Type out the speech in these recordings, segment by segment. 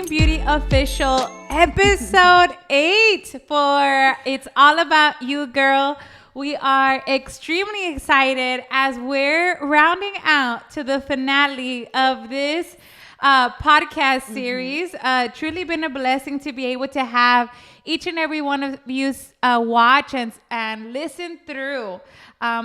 Team Beauty Official episode 8 for It's All About You, Girl. We are extremely excited as we're rounding out to the finale of this podcast series. Truly been a blessing to be able to have each and every one of you watch and listen through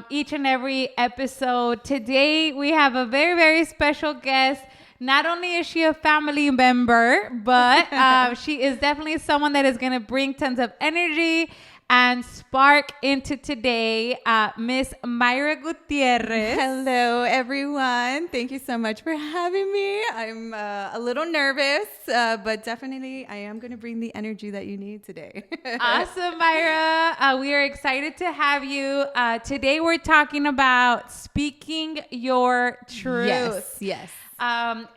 each and every episode. Today we have a very, very special guest. Not only is she a family member, but she is definitely someone that is going to bring tons of energy and spark into today, Miss Myra Gutierrez. Hello, everyone. Thank you so much for having me. I'm a little nervous, but definitely I am going to bring the energy that you need today. Awesome, Myra. We are excited to have you. Today we're talking about speaking your truth. Yes. And,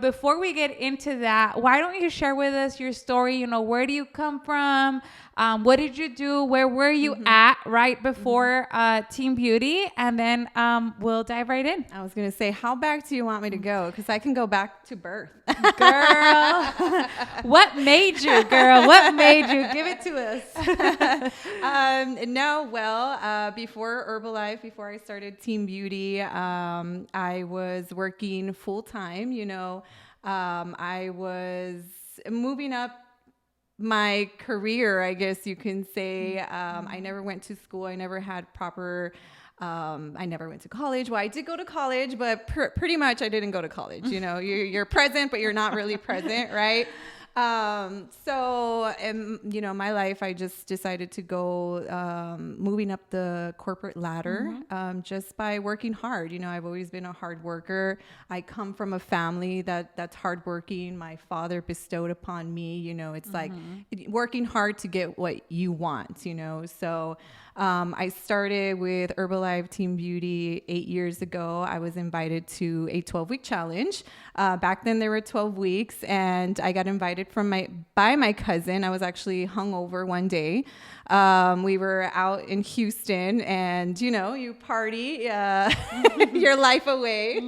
before we get into that, why don't you share with us your story? Where do you come from? What did you do? Where were you at right before Team Beauty? And then we'll dive right in. I was going to say, how back do you want me to go? Because I can go back to birth. Girl, what made you, girl? What made you? Give it to us. Before Herbalife, before I started Team Beauty, I was working full-time. I was moving up my career, I guess you can say. I never went to school. I never had proper... I never went to college. Well, I did go to college, but pretty much I didn't go to college. You're present, but you're not really present, right? My life, I just decided to go moving up the corporate ladder just by working hard. I've always been a hard worker. I come from a family that's hardworking. My father bestowed upon me, it's like working hard to get what you want, So I started with Herbalife Team Beauty 8 years ago. I was invited to a 12-week challenge. Back then there were 12 weeks, and I got invited by my cousin. I was actually hungover one day. We were out in Houston, and you party your life away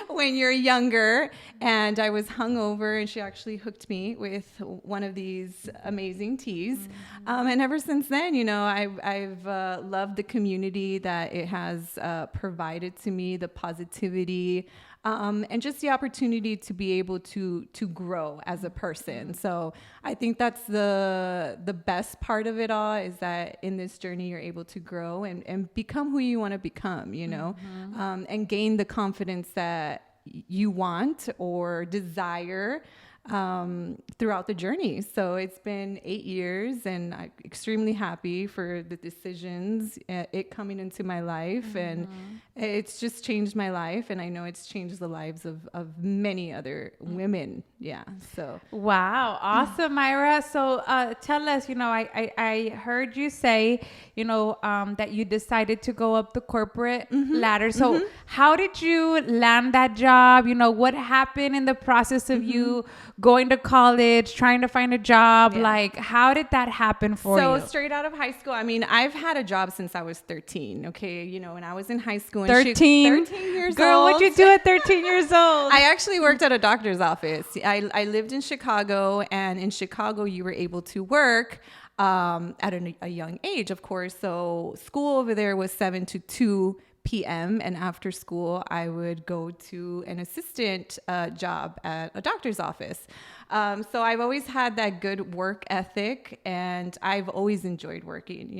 when you're younger. And I was hungover, and she actually hooked me with one of these amazing teas. And ever since then, I've loved the community that it has provided to me, the positivity. And just the opportunity to be able to grow as a person. So I think that's the best part of it all, is that in this journey you're able to grow and become who you want to become, and gain the confidence that you want or desire throughout the journey. So it's been 8 years, and I'm extremely happy for the decisions, it coming into my life, and it's just changed my life, and I know it's changed the lives of many other women. Yeah. So wow, awesome, Myra. So tell us, I heard you say, that you decided to go up the corporate ladder. So how did you land that job? What happened in the process of you going to college, trying to find a job? Yeah. Like, how did that happen for you? So straight out of high school, I've had a job since I was 13. Okay. When I was in high school. 13 years Girl, old. what'd you do at 13 years old? I actually worked at a doctor's office. I lived in Chicago, and in Chicago you were able to work at a young age, of course. So school over there was 7 to 2 p.m. and after school I would go to an assistant job at a doctor's office. So I've always had that good work ethic, and I've always enjoyed working,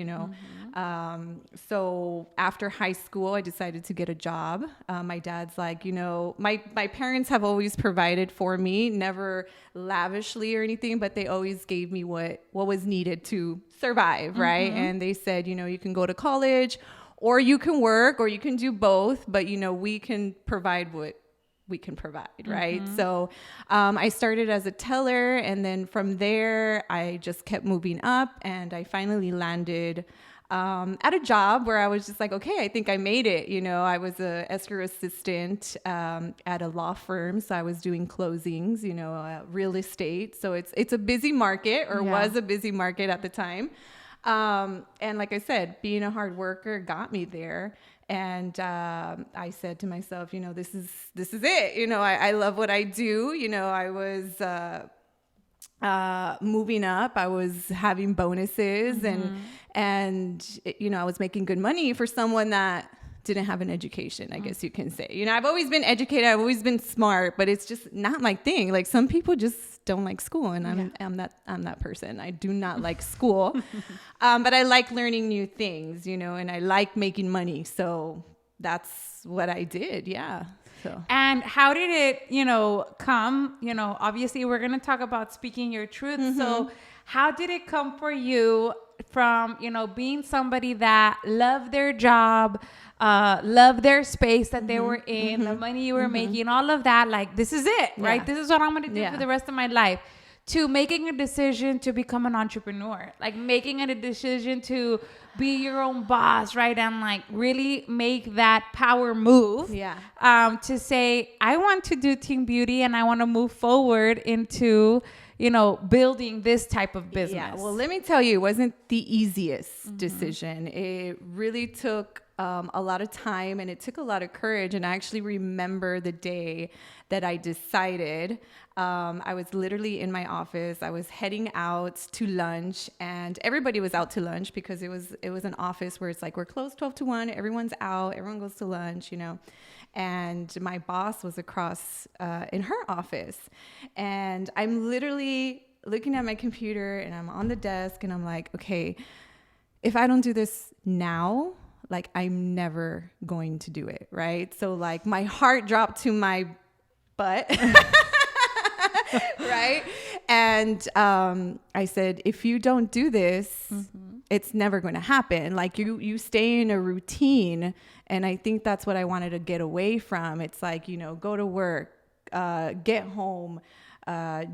So after high school, I decided to get a job. My dad's like, my parents have always provided for me, never lavishly or anything, but they always gave me what was needed to survive, right? And they said, you can go to college, or you can work, or you can do both, but we can provide what we can provide, right? So I started as a teller, and then from there I just kept moving up, and I finally landed at a job where I was just like, okay, I think I made it. I was a escrow assistant at a law firm, so I was doing closings, real estate. So it's a busy market, or was a busy market at the time. And like I said, being a hard worker got me there. And I said to myself, this is it. I love what I do. I was moving up, I was having bonuses and you know, I was making good money for someone that didn't have an education, I guess you can say. You know, I've always been educated, I've always been smart, but it's just not my thing. Like some people just don't like school, and I'm that person. I do not like school, but I like learning new things, you know, and I like making money. So that's what I did. Yeah. So. And how did it, you know, come? You know, obviously we're going to talk about speaking your truth. So how did it come for you from, you know, being somebody that loved their job, loved their space that they were in, the money you were making, all of that, like, this is it, right? This is what I'm going to do for the rest of my life, to making a decision to become an entrepreneur, like making a decision to be your own boss, right? And like really make that power move. To say, I want to do Team Beauty and I want to move forward into, you know, building this type of business. Yeah. Well, let me tell you, it wasn't the easiest decision. It really took a lot of time, and it took a lot of courage. And I actually remember the day that I decided. I was literally in my office. I was heading out to lunch, and everybody was out to lunch because it was an office where it's like we're closed 12 to 1. Everyone's out. Everyone goes to lunch, you know. And my boss was across in her office, and I'm literally looking at my computer, and I'm on the desk, and I'm like, okay, if I don't do this now, like I'm never going to do it, right? So like my heart dropped to my butt. Right? And I said, if you don't do this, it's never going to happen. Like you stay in a routine. And I think that's what I wanted to get away from. It's like, you know, go to work, get home,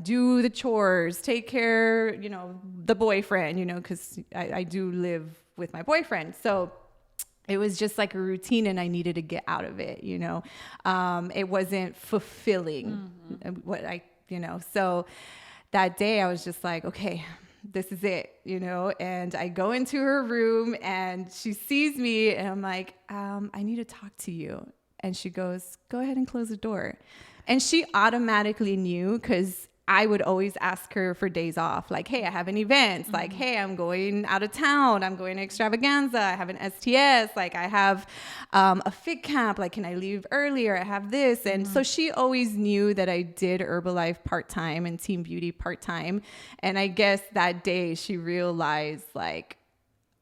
do the chores, take care, you know, the boyfriend, you know, because I do live with my boyfriend. So it was just like a routine, and I needed to get out of it, you know. It wasn't fulfilling what I, you know. So that day I was just like, okay, this is it, you know. And I go into her room, and she sees me, and I'm like, I need to talk to you. And she goes, go ahead and close the door. And she automatically knew, because I would always ask her for days off. Like, hey, I have an event. Like, hey, I'm going out of town. I'm going to Extravaganza. I have an STS. Like, I have a fit camp. Like, can I leave earlier? I have this. And so she always knew that I did Herbalife part-time and Team Beauty part-time. And I guess that day she realized, like,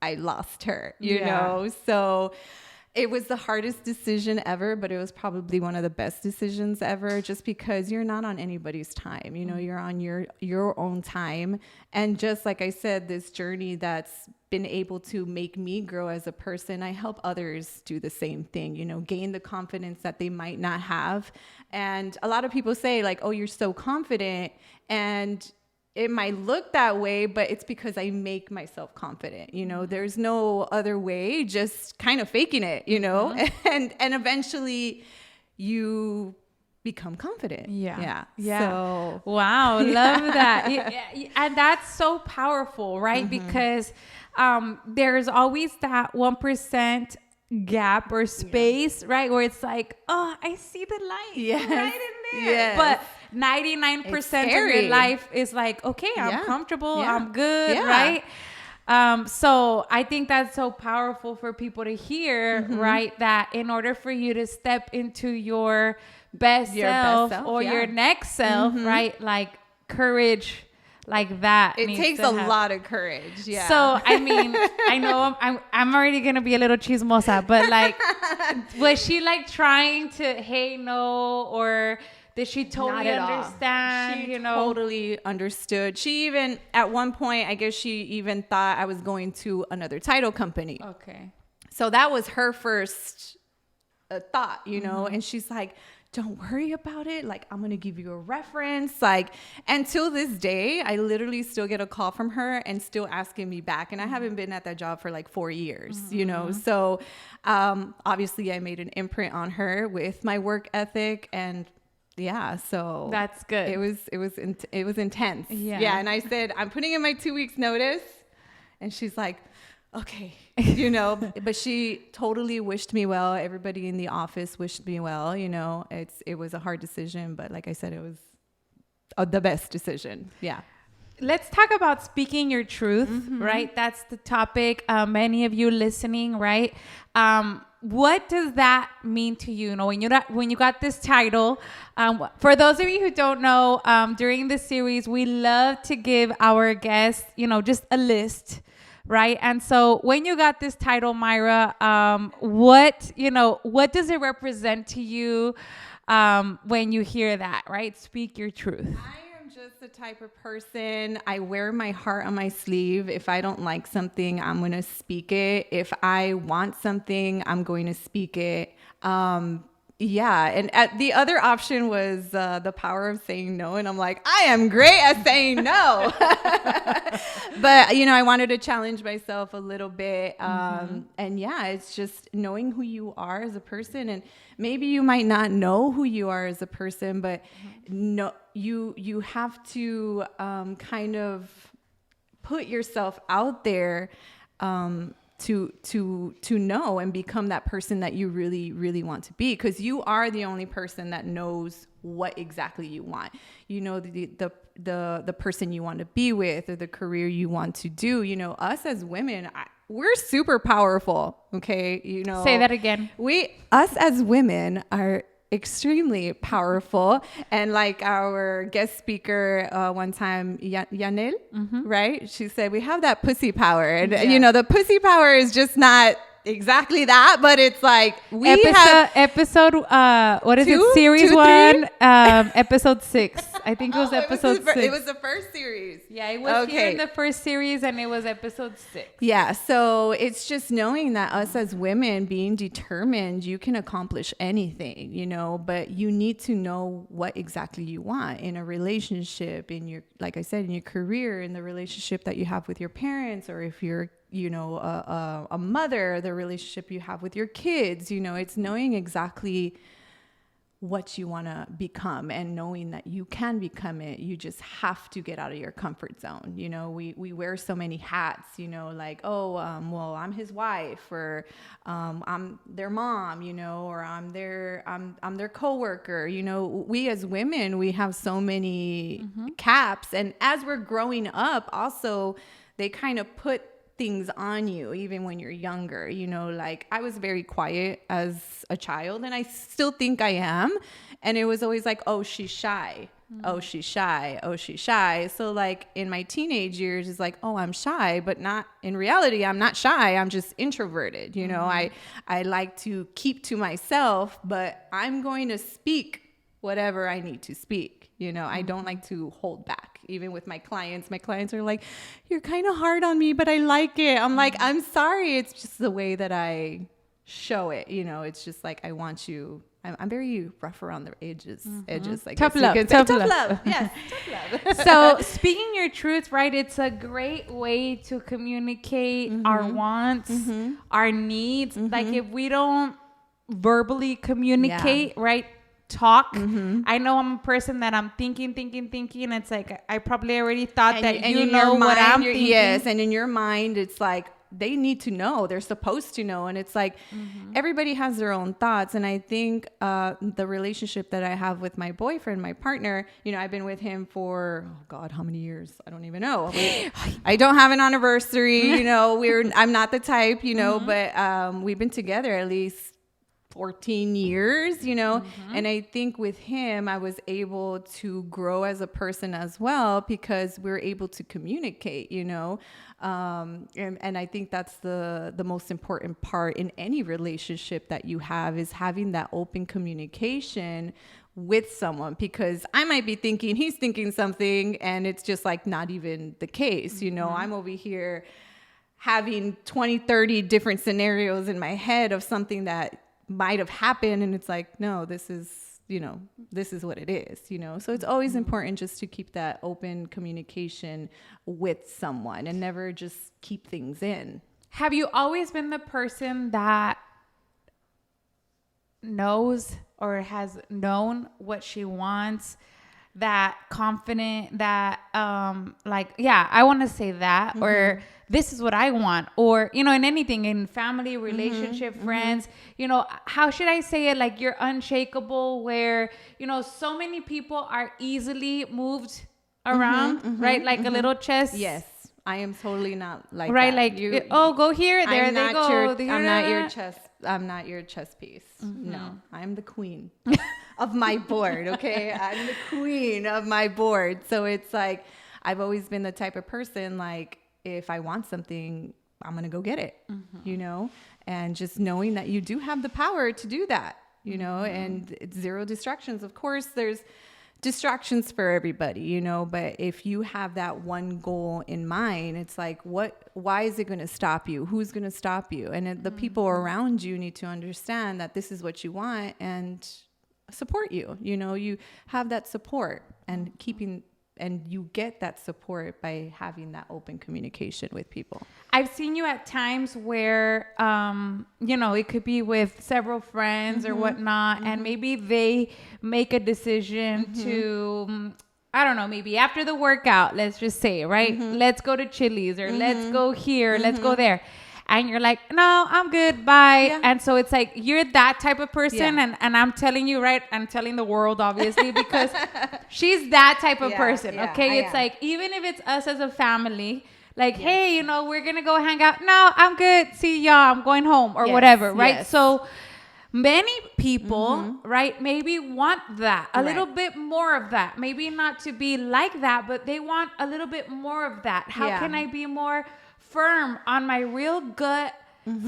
I lost her, you know? So it was the hardest decision ever, but it was probably one of the best decisions ever, just because you're not on anybody's time. You know, you're on your own time. And just like I said, this journey that's been able to make me grow as a person, I help others do the same thing, you know, gain the confidence that they might not have. And a lot of people say like, oh, you're so confident. And it might look that way, but it's because I make myself confident. You know, there's no other way, just kind of faking it, you know, and eventually you become confident. Yeah. So, wow. Love that. And that's so powerful, right? Because there's always that 1% gap or space, right? Where it's like, oh, I see the light right in there. But 99% of your life is like, okay, I'm comfortable, I'm good, right? So I think that's so powerful for people to hear, right? That in order for you to step into your best self or your next self, right? Like courage like that. It takes a lot of courage. Yeah. So, I mean, I know I'm already going to be a little chismosa, but like, was she like trying to, hey, no, or did she totally understand? She totally understood. She even, at one point, I guess she even thought I was going to another title company. Okay. So that was her first thought, you know, and she's like, don't worry about it. Like, I'm going to give you a reference. Like, until this day, I literally still get a call from her and still asking me back. And I haven't been at that job for like 4 years, you know? So, obviously I made an imprint on her with my work ethic, and yeah, so that's good. It was intense. Yeah. And I said, I'm putting in my 2 weeks notice. And she's like, okay, you know, but she totally wished me well. Everybody in the office wished me well. You know, it was a hard decision, but like I said, it was the best decision. Yeah. let's talk about speaking your truth, right? That's the topic. Many of you listening, right? What does that mean to you? You know, when you got this title, for those of you who don't know, during this series, we love to give our guests, you know, just a list, right? And so when you got this title, Myra, what does it represent to you when you hear that, right? Speak your truth. I am just the type of person, I wear my heart on my sleeve. If I don't like something, I'm going to speak it. If I want something, I'm going to speak it. Yeah. And the other option was the power of saying no. And I'm like, I am great at saying no. But, you know, I wanted to challenge myself a little bit. And yeah, it's just knowing who you are as a person. And maybe you might not know who you are as a person, but no, you have to kind of put yourself out there to know and become that person that you really, really want to be, because you are the only person that knows what exactly you want. You know, the person you want to be with, or the career you want to do. You know, us as women, we're super powerful. Okay. You know, say that again. Us as women are extremely powerful. And like our guest speaker one time, Yanel, right? She said, we have that pussy power. And, you know, the pussy power is just not exactly that, but it's like episode what is it, series 1, episode 6. I think it was episode 6. It was the first series. Yeah, it was here in the first series, and it was episode 6. Yeah, so it's just knowing that us as women, being determined, you can accomplish anything, you know, but you need to know what exactly you want in a relationship, in your, like I said, in your career, in the relationship that you have with your parents, or if you're, you know, a mother, the relationship you have with your kids. You know, it's knowing exactly what you want to become, and knowing that you can become it. You just have to get out of your comfort zone. You know, we wear so many hats, you know, like, well, I'm his wife, or I'm their mom, you know, or I'm their coworker. You know, we as women, we have so many caps, and as we're growing up, also they kind of put things on you even when you're younger. You know, like I was very quiet as a child, and I still think I am, and it was always like, oh, she's shy. Oh, she's shy. Oh, she's shy. So like in my teenage years, it's like, oh, I'm shy, but not in reality. I'm not shy. I'm just introverted. You know, I like to keep to myself, but I'm going to speak whatever I need to speak. You know, I don't like to hold back. Even with my clients are like, you're kind of hard on me, but I like it. I'm like, I'm sorry. It's just the way that I show it. You know, it's just like, I want you. I'm very rough around the edges. Like tough love. Tough love. Yes, tough love. So speaking your truth, right? It's a great way to communicate our wants, our needs. Like if we don't verbally communicate, right? Talk. I know I'm a person that I'm thinking. It's like I probably already thought that you know what I'm thinking. Yes, and in your mind, it's like they need to know. They're supposed to know, and it's like everybody has their own thoughts. And I think the relationship that I have with my boyfriend, my partner, you know, I've been with him for how many years? I don't even know. I don't have an anniversary. You know, I'm not the type. You know, but we've been together at least 14 years, you know, and I think with him, I was able to grow as a person as well, because we're able to communicate, you know, and I think that's the most important part in any relationship that you have, is having that open communication with someone, because I might be thinking he's thinking something, and it's just like not even the case. You know, I'm over here having 20, 30 different scenarios in my head of something that might have happened, and it's like, no, this is what it is, you know. So it's always important just to keep that open communication with someone and never just keep things in. Have you always been the person that knows or has known what she wants, that confident, that like, yeah, I want to say that, or this is what I want, or, you know, in anything, in family, relationship, friends, you know, how should I say it? Like, you're unshakable, where, you know, so many people are easily moved around, right? Like a little chess. Yes. I am totally not like right, that. like go here, there I'm they not go. I'm not your chess. I'm not your chess piece. No, I'm the queen of my board. Okay, I'm the queen of my board. So it's like I've always been the type of person like if I want something, I'm gonna go get it. You know, and just knowing that you do have the power to do that. You know, and it's zero distractions. Of course, there's distractions for everybody, you know, but if you have that one goal in mind, it's like why is it going to stop you? Who's going to stop you? And the people around you need to understand that this is what you want and support you. You know, you have that support and you get that support by having that open communication with people. I've seen you at times where, you know, it could be with several friends or whatnot, and maybe they make a decision to, I don't know, maybe after the workout, let's just say, right? Let's go to Chili's or let's go here, let's go there. And you're like, no, I'm good, bye. Yeah. And so it's like, you're that type of person. Yeah. And I'm telling you, right? I'm telling the world, obviously, because she's that type of person, okay? It's like, even if it's us as a family, like, hey, you know, we're going to go hang out. No, I'm good. See y'all. I'm going home or whatever, right? Yes. So many people, right, maybe want that, a little bit more of that. Maybe not to be like that, but they want a little bit more of that. How can I be more firm on my real gut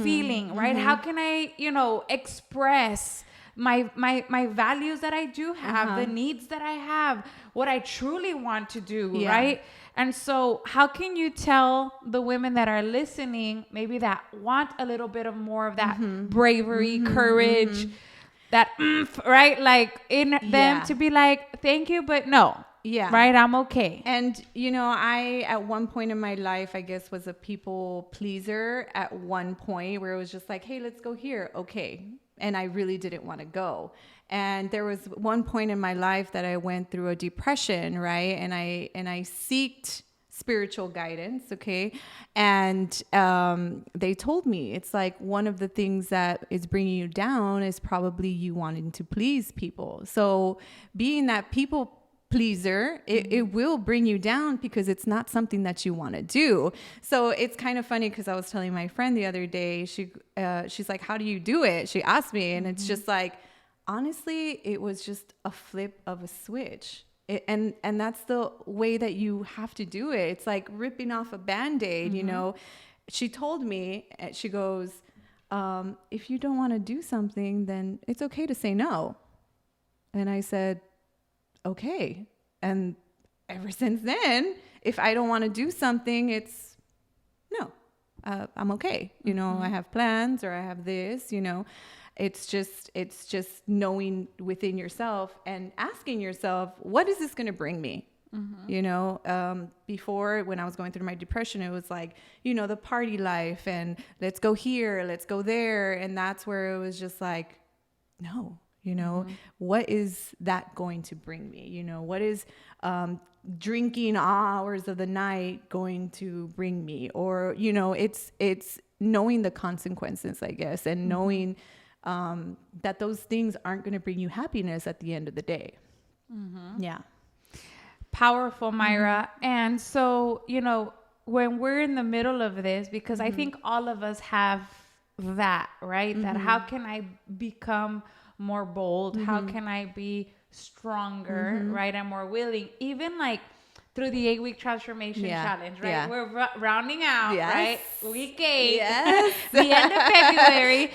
feeling, right? How can I, you know, express my values that I do have, the needs that I have, what I truly want to do, right? And so how can you tell the women that are listening, maybe that want a little bit of more of that bravery, courage, that right? Like in them to be like, thank you, but no. Yeah. Right. I'm okay. And, you know, I, at one point in my life, I guess, was a people pleaser at one point where it was just like, hey, let's go here. Okay. And I really didn't want to go. And there was one point in my life that I went through a depression, right? And I seeked spiritual guidance. Okay. And they told me it's like one of the things that is bringing you down is probably you wanting to please people. So being that people pleaser, it will bring you down because it's not something that you want to do. So it's kind of funny because I was telling my friend the other day, she's like, how do you do it? She asked me, and it's just like, honestly, it was just a flip of a switch. And that's the way that you have to do it. It's like ripping off a Band-Aid, you know. She told me, she goes, if you don't want to do something, then it's okay to say no. And I said, okay. And ever since then, if I don't want to do something, it's no, I'm okay. You know, I have plans or I have this, you know, it's just knowing within yourself and asking yourself, what is this going to bring me? You know, before when I was going through my depression, it was like, you know, the party life and let's go here, let's go there. And that's where it was just like, no. You know, what is that going to bring me? You know, what is drinking hours of the night going to bring me? Or, you know, it's knowing the consequences, I guess, and knowing that those things aren't going to bring you happiness at the end of the day. Yeah. Powerful, Myra. And so, you know, when we're in the middle of this, because I think all of us have that, right? That how can I become more bold? How can I be stronger, right? And more willing, even like through the 8-week transformation challenge, right? Yeah. We're rounding out, right? Week 8, the end of February.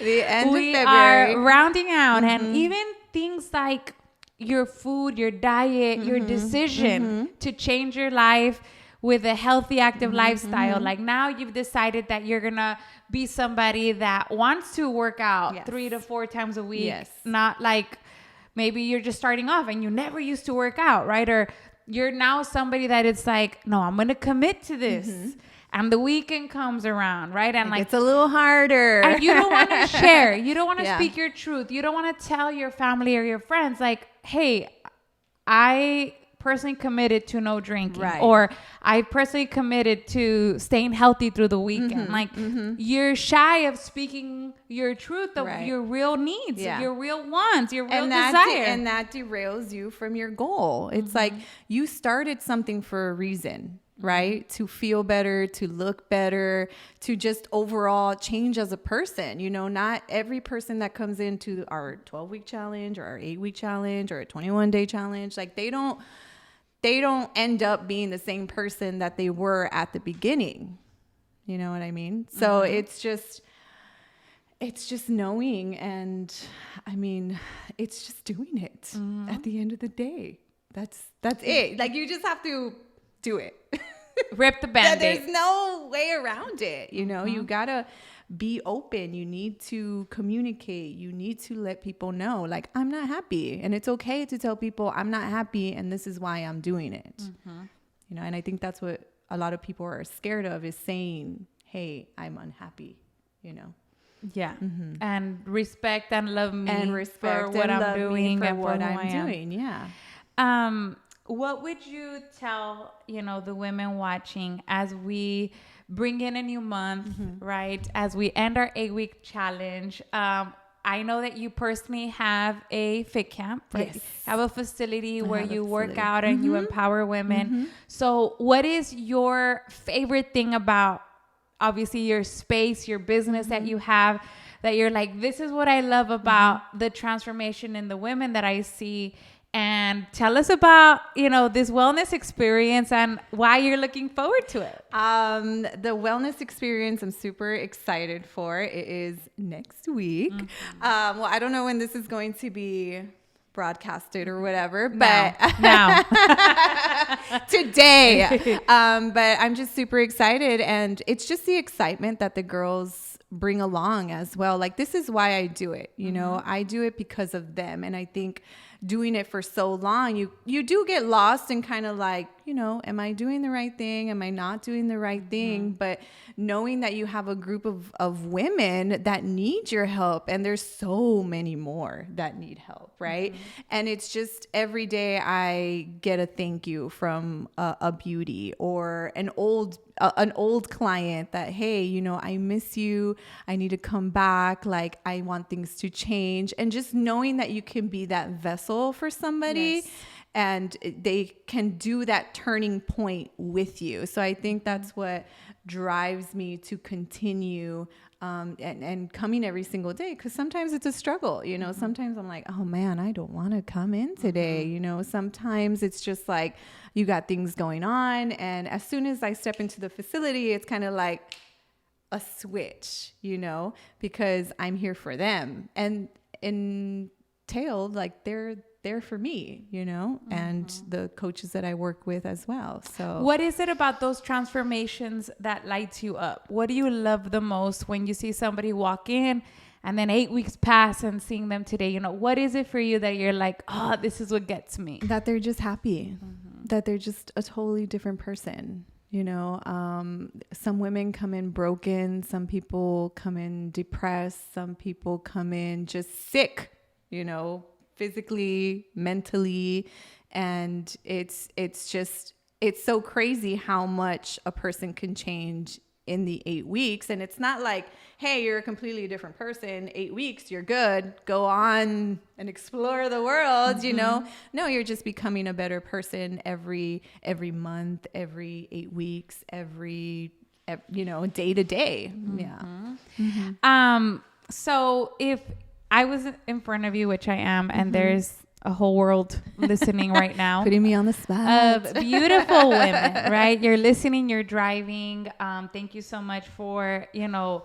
We are rounding out, and even things like your food, your diet, your decision to change your life with a healthy, active lifestyle. Like now you've decided that you're going to be somebody that wants to work out 3 to 4 times a week. Not like maybe you're just starting off and you never used to work out, right? Or you're now somebody that it's like, no, I'm going to commit to this. And the weekend comes around, right? And like it's a little harder. And you don't want to share. You don't want to speak your truth. You don't want to tell your family or your friends like, hey, I personally committed to no drinking, Right. or I personally committed to staying healthy through the weekend. Like you're shy of speaking your truth of Right. your real needs, Yeah. your real wants, your real and desire. and that derails you from your goal. It's like you started something for a reason, right? To feel better, to look better, to just overall change as a person. You know, not every person that comes into our 12-week challenge or our 8-week challenge or a 21-day challenge, like they don't end up being the same person that they were at the beginning. You know what I mean? So it's just knowing, and I mean, it's just doing it at the end of the day. That's it. Like you just have to do it. Rip the Band-Aid. There's no way around it. You know, you gotta be open. You need to communicate. You need to let people know, like, I'm not happy. And it's okay to tell people I'm not happy and this is why I'm doing it. You know, and I think that's what a lot of people are scared of, is saying, hey, I'm unhappy, you know. Yeah. And respect and love me And respect for what and I'm love me doing for and what for who I'm I am. doing. Yeah. What would you tell, you know, the women watching as we bring in a new month, right? As we end our 8-week challenge. I know that you personally have a fit camp, right? Yes. Have a facility where have a you work facility. out and you empower women. So what is your favorite thing about, obviously, your space, your business that you have, that you're like, this is what I love about the transformation in the women that I see? And tell us about, you know, this wellness experience and why you're looking forward to it. The wellness experience I'm super excited for. It is next week. Well, I don't know when this is going to be broadcasted or whatever, but Now. today. But I'm just super excited, and it's just the excitement that the girls bring along as well. Like, this is why I do it. You know, I do it because of them. And I think doing it for so long, you do get lost and kind of like, you know, am I doing the right thing? Am I not doing the right thing? But knowing that you have a group of women that need your help, and there's so many more that need help, right? And it's just every day I get a thank you from a beauty or an old client that, hey, you know, I miss you. I need to come back. Like, I want things to change. And just knowing that you can be that vessel for somebody. Yes. And they can do that turning point with you. So I think that's what drives me to continue and coming every single day. Because sometimes it's a struggle. You know, sometimes I'm like, oh man, I don't want to come in today. You know, sometimes it's just like you got things going on. And as soon as I step into the facility, it's kind of like a switch, you know, because I'm here for them. And entailed, like they're there for me, you know, and the coaches that I work with as well. So what is it about those transformations that lights you up? What do you love the most when you see somebody walk in and then 8 weeks pass and seeing them today? You know, what is it for you that you're like, oh, this is what gets me? that they're just happy, that they're just a totally different person. You know, some women come in broken. Some people come in depressed. Some people come in just sick, you know, physically, mentally. And it's so crazy how much a person can change in the 8 weeks. And it's not like, hey, you're a completely different person. 8 weeks, you're good. Go on and explore the world, you know? No, you're just becoming a better person every month, every 8 weeks, every you know, day to day. Yeah. So if I was in front of you, which I am, and there's a whole world listening right now. Putting me on the spot. Of beautiful women, right? You're listening, you're driving. Thank you so much for, you know,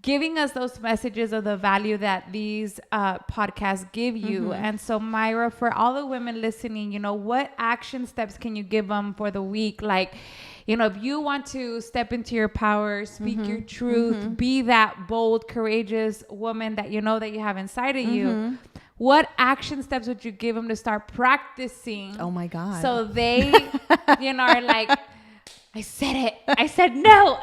giving us those messages of the value that these podcasts give you. And so, Myra, for all the women listening, you know, what action steps can you give them for the week? Like, you know, if you want to step into your power, speak your truth, be that bold, courageous woman that you know that you have inside of you, what action steps would you give them to start practicing? Oh my God. So they, you know, are like, I said it. I said no.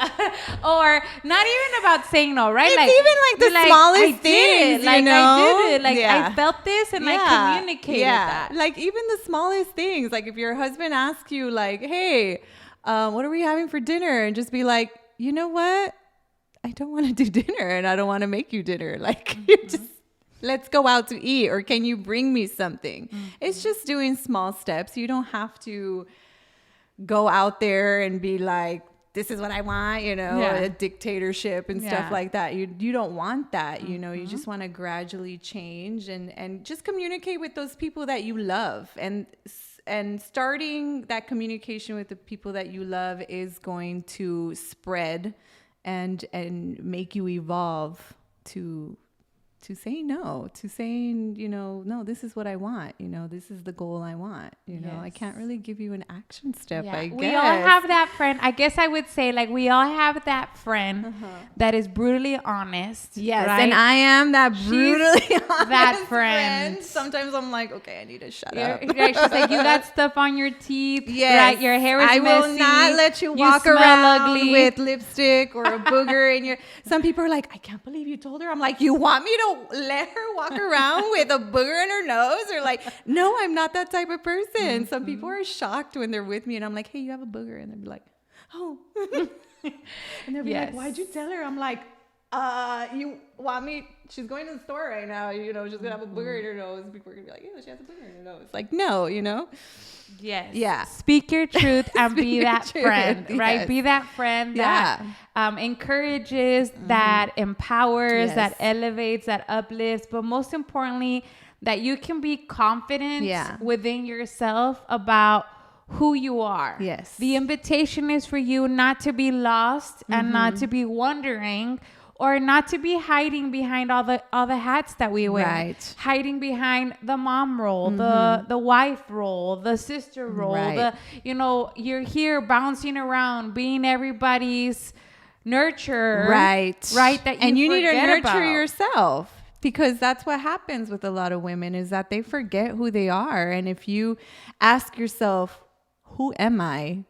Or not even about saying no, right? It's like even like the you're smallest I did things, it. Like you know? I did it. Like Yeah. I felt this and I communicated that. Like even the smallest things. Like if your husband asks you like, hey, what are we having for dinner? And just be like, you know what? I don't want to do dinner and I don't want to make you dinner. Like you just let's go out to eat, or can you bring me something? It's just doing small steps. You don't have to go out there and be like, this is what I want, you know, a dictatorship and stuff like that. You don't want that, you know, you just want to gradually change and just communicate with those people that you love. And starting that communication with the people that you love is going to spread and make you evolve to saying no, to saying, you know, no, this is what I want. You know, this is the goal I want. You know, I can't really give you an action step, I guess. We all have that friend. I guess I would say, like, we all have that friend that is brutally honest. Yes, right? and I am that brutally honest that friend. Sometimes I'm like, okay, I need to shut up. Right? She's like, you got stuff on your teeth. Yes, right? Your hair is messy. I will not let you walk smell around ugly. with lipstick or a booger in your. Some people are like, I can't believe you told her. I'm like, you want me to let her walk around with a booger in her nose? Or like, no, I'm not that type of person. Some people are shocked when they're with me and I'm like, hey, you have a booger, and they'll be like, oh. And they'll be like, why'd you tell her? I'm like, you want me? She's going to the store right now, you know, she's gonna have a booger in her nose. People are gonna be like, she has a booger in her nose. Like, no, you know. Yes. Yeah. Speak your truth and be that friend, right? Yes. Be that friend that encourages, that empowers, that elevates, that uplifts, but most importantly, that you can be confident within yourself about who you are. Yes. The invitation is for you not to be lost and not to be wondering, or not to be hiding behind all the hats that we wear. Right. Hiding behind the mom role, the wife role, the sister role, you're here bouncing around, being everybody's nurturer. Right. That you need to nurture about. yourself, because that's what happens with a lot of women, is that they forget who they are. And if you ask yourself, who am I,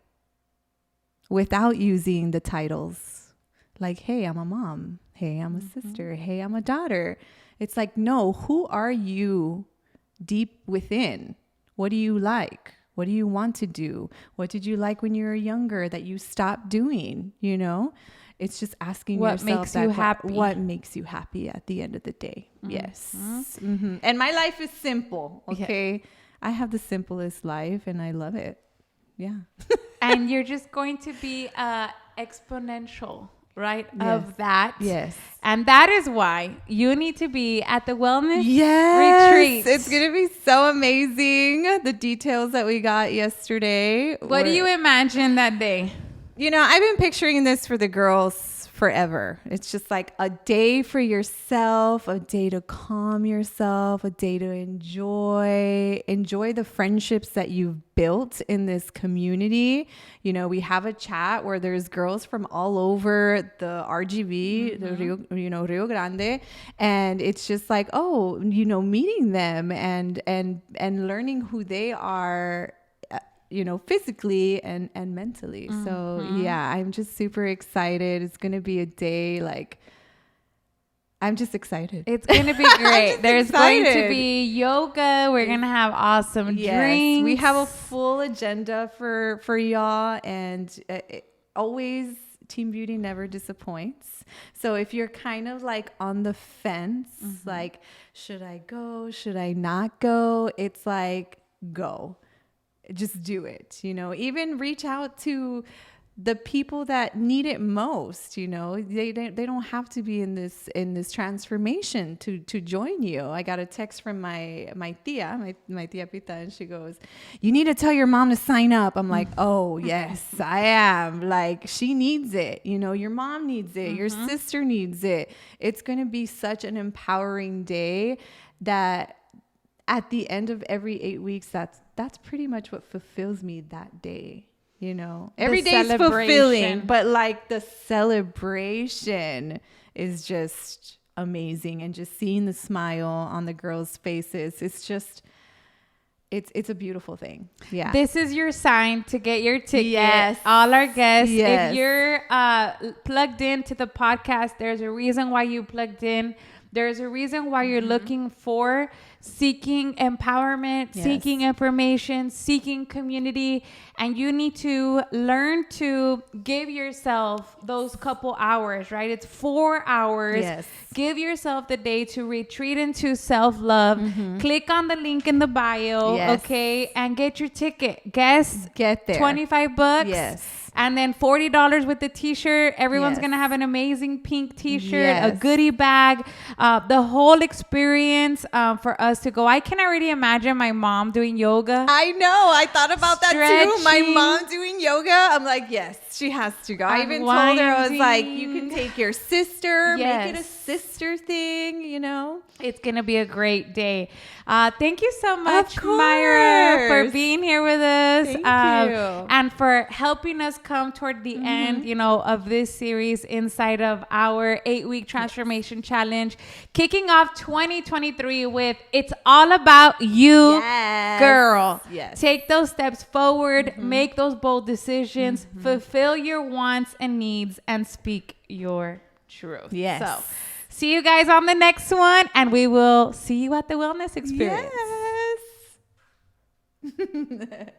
without using the titles, like, hey, I'm a mom. Hey, I'm a sister. Hey, I'm a daughter. It's like, no, who are you deep within? What do you like? What do you want to do? What did you like when you were younger that you stopped doing? You know, it's just asking what yourself makes you happy. What makes you happy at the end of the day. Yes. And my life is simple. Okay. I have the simplest life and I love it. Yeah. And you're just going to be exponential, right? Of that. Yes. And that is why you need to be at the wellness retreat. It's going to be so amazing. The details that we got yesterday. What do you imagine that day? You know, I've been picturing this for the girls forever. It's just like a day for yourself, a day to calm yourself, a day to enjoy the friendships that you've built in this community. You know, we have a chat where there's girls from all over the RGV, the Rio Grande, and it's just like, oh, you know, meeting them and learning who they are, you know, physically and mentally. So yeah, I'm just super excited. It's going to be a day like, I'm just excited. It's going to be great. There's going to be yoga. We're going to have awesome drinks. We have a full agenda for y'all, and always team beauty never disappoints. So if you're kind of like on the fence, like, should I go? Should I not go? It's like, go. Just do it, you know, even reach out to the people that need it most. You know, they don't have to be in this transformation to join you. I got a text from my tia Pita, and she goes, you need to tell your mom to sign up. I'm like, oh yes, I am. Like, she needs it. You know, your mom needs it. Your sister needs it. It's going to be such an empowering day that at the end of every 8 weeks, that's pretty much what fulfills me that day. You know, every day is fulfilling, but like the celebration is just amazing. And just seeing the smile on the girls' faces, it's a beautiful thing. Yeah. This is your sign to get your ticket. Yes. All our guests. Yes. If you're plugged into the podcast, there's a reason why you plugged in. There's a reason why you're looking for seeking empowerment, seeking information, seeking community, and you need to learn to give yourself those couple hours, right? It's 4 hours. Yes. Give yourself the day to retreat into self-love. Click on the link in the bio, okay? And get your ticket. Get there. $25. Yes. And then $40 with the t-shirt. Everyone's going to have an amazing pink t-shirt, a goodie bag, the whole experience for us to go. I can already imagine my mom doing yoga. I know. I thought about that too. My Stretching. mom doing yoga. I'm like, yes, she has to go. I even told her, I was like, you can take your sister, make it a sister thing, you know? It's going to be a great day. Thank you so much, Of course. Myra, for being here with us. Thank you. And for helping us come toward the end, you know, of this series inside of our 8-week transformation challenge, kicking off 2023 with It's All About You, Girl. Yes. Take those steps forward, make those bold decisions, fulfill your wants and needs, and speak your truth. Yes. So, see you guys on the next one, and we will see you at the wellness experience. Yes.